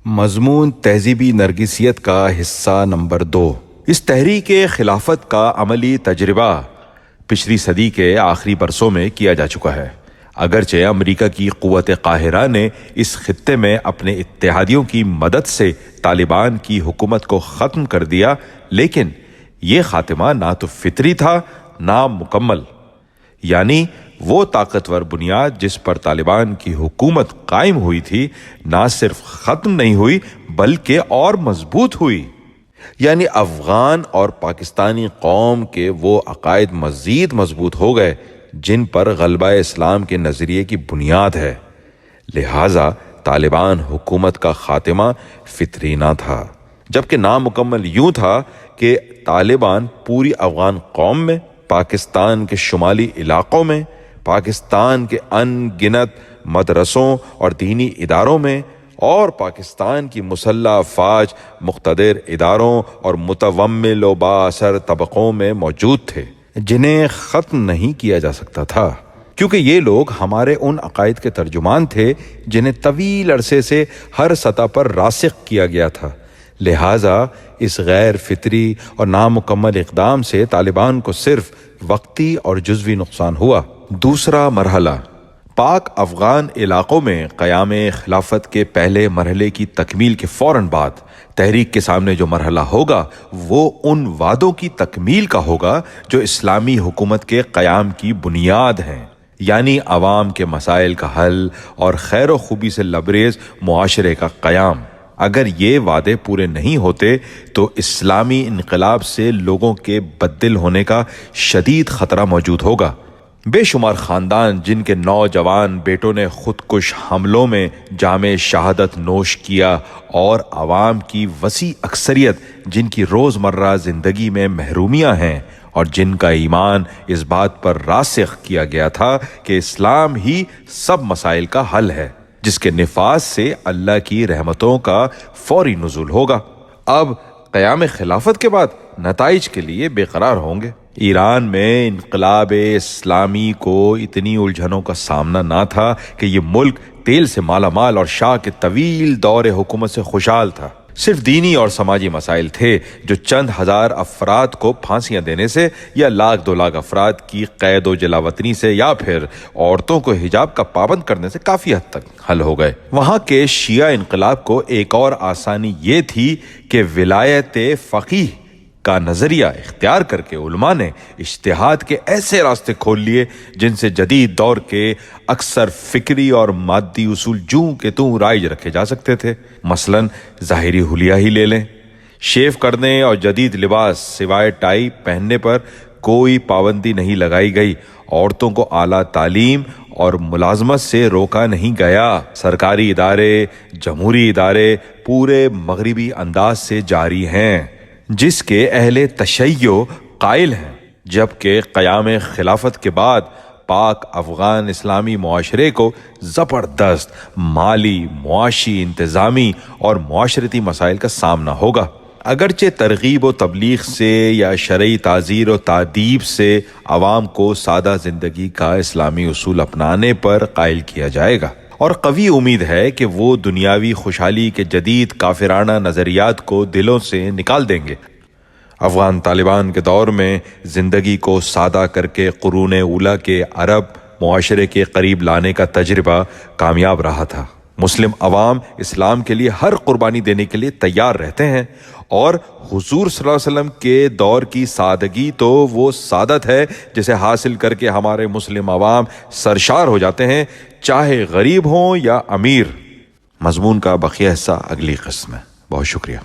مضمون تہذیبی نرگسیت کا حصہ نمبر 2۔ اس تحریک خلافت کا عملی تجربہ پچھلی صدی کے آخری برسوں میں کیا جا چکا ہے۔ اگرچہ امریکہ کی قوت قاہرہ نے اس خطے میں اپنے اتحادیوں کی مدد سے طالبان کی حکومت کو ختم کر دیا، لیکن یہ خاتمہ نہ تو فطری تھا نہ مکمل۔ یعنی وہ طاقتور بنیاد جس پر طالبان کی حکومت قائم ہوئی تھی نہ صرف ختم نہیں ہوئی بلکہ اور مضبوط ہوئی۔ یعنی افغان اور پاکستانی قوم کے وہ عقائد مزید مضبوط ہو گئے جن پر غلبہ اسلام کے نظریے کی بنیاد ہے۔ لہٰذا طالبان حکومت کا خاتمہ فطری نہ تھا، جبکہ نامکمل یوں تھا کہ طالبان پوری افغان قوم میں، پاکستان کے شمالی علاقوں میں، پاکستان کے ان گنت مدرسوں اور دینی اداروں میں اور پاکستان کی مسلح افواج، مقتدر اداروں اور متومل و بااثر طبقوں میں موجود تھے، جنہیں ختم نہیں کیا جا سکتا تھا، کیونکہ یہ لوگ ہمارے ان عقائد کے ترجمان تھے جنہیں طویل عرصے سے ہر سطح پر راسخ کیا گیا تھا۔ لہٰذا اس غیر فطری اور نامکمل اقدام سے طالبان کو صرف وقتی اور جزوی نقصان ہوا۔ دوسرا مرحلہ، پاک افغان علاقوں میں قیام خلافت کے پہلے مرحلے کی تکمیل کے فوراً بعد تحریک کے سامنے جو مرحلہ ہوگا وہ ان وعدوں کی تکمیل کا ہوگا جو اسلامی حکومت کے قیام کی بنیاد ہیں، یعنی عوام کے مسائل کا حل اور خیر و خوبی سے لبریز معاشرے کا قیام۔ اگر یہ وعدے پورے نہیں ہوتے تو اسلامی انقلاب سے لوگوں کے بددل ہونے کا شدید خطرہ موجود ہوگا۔ بے شمار خاندان جن کے نوجوان بیٹوں نے خودکش حملوں میں جام شہادت نوش کیا اور عوام کی وسیع اکثریت جن کی روزمرہ زندگی میں محرومیاں ہیں اور جن کا ایمان اس بات پر راسخ کیا گیا تھا کہ اسلام ہی سب مسائل کا حل ہے، جس کے نفاذ سے اللہ کی رحمتوں کا فوری نزول ہوگا، اب قیام خلافت کے بعد نتائج کے لیے بے قرار ہوں گے۔ ایران میں انقلاب اسلامی کو اتنی الجھنوں کا سامنا نہ تھا کہ یہ ملک تیل سے مالا مال اور شاہ کے طویل دور حکومت سے خوشحال تھا۔ صرف دینی اور سماجی مسائل تھے جو چند ہزار افراد کو پھانسیاں دینے سے یا لاکھ 2 لاکھ افراد کی قید و جلاوطنی سے یا پھر عورتوں کو حجاب کا پابند کرنے سے کافی حد تک حل ہو گئے۔ وہاں کے شیعہ انقلاب کو ایک اور آسانی یہ تھی کہ ولایت فقیہ کا نظریہ اختیار کر کے علماء نے اجتہاد کے ایسے راستے کھول لیے جن سے جدید دور کے اکثر فکری اور مادی اصول جوں کہ توں رائج رکھے جا سکتے تھے۔ مثلاً ظاہری حلیہ ہی لے لیں، شیو کرنے اور جدید لباس سوائے ٹائی پہننے پر کوئی پابندی نہیں لگائی گئی، عورتوں کو اعلیٰ تعلیم اور ملازمت سے روکا نہیں گیا، سرکاری ادارے، جمہوری ادارے پورے مغربی انداز سے جاری ہیں جس کے اہل تشیع قائل ہیں، جبکہ قیام خلافت کے بعد پاک افغان اسلامی معاشرے کو زبردست مالی، معاشی، انتظامی اور معاشرتی مسائل کا سامنا ہوگا۔ اگرچہ ترغیب و تبلیغ سے یا شرعی تعزیر و تادیب سے عوام کو سادہ زندگی کا اسلامی اصول اپنانے پر قائل کیا جائے گا، اور قوی امید ہے کہ وہ دنیاوی خوشحالی کے جدید کافرانہ نظریات کو دلوں سے نکال دیں گے۔ افغان طالبان کے دور میں زندگی کو سادہ کر کے قرون اولیٰ کے عرب معاشرے کے قریب لانے کا تجربہ کامیاب رہا تھا۔ مسلم عوام اسلام کے لیے ہر قربانی دینے کے لیے تیار رہتے ہیں، اور حضور صلی اللہ علیہ وسلم کے دور کی سادگی تو وہ سعادت ہے جسے حاصل کر کے ہمارے مسلم عوام سرشار ہو جاتے ہیں، چاہے غریب ہوں یا امیر۔ مضمون کا بقیہ حصہ اگلی قسط میں۔ بہت شکریہ۔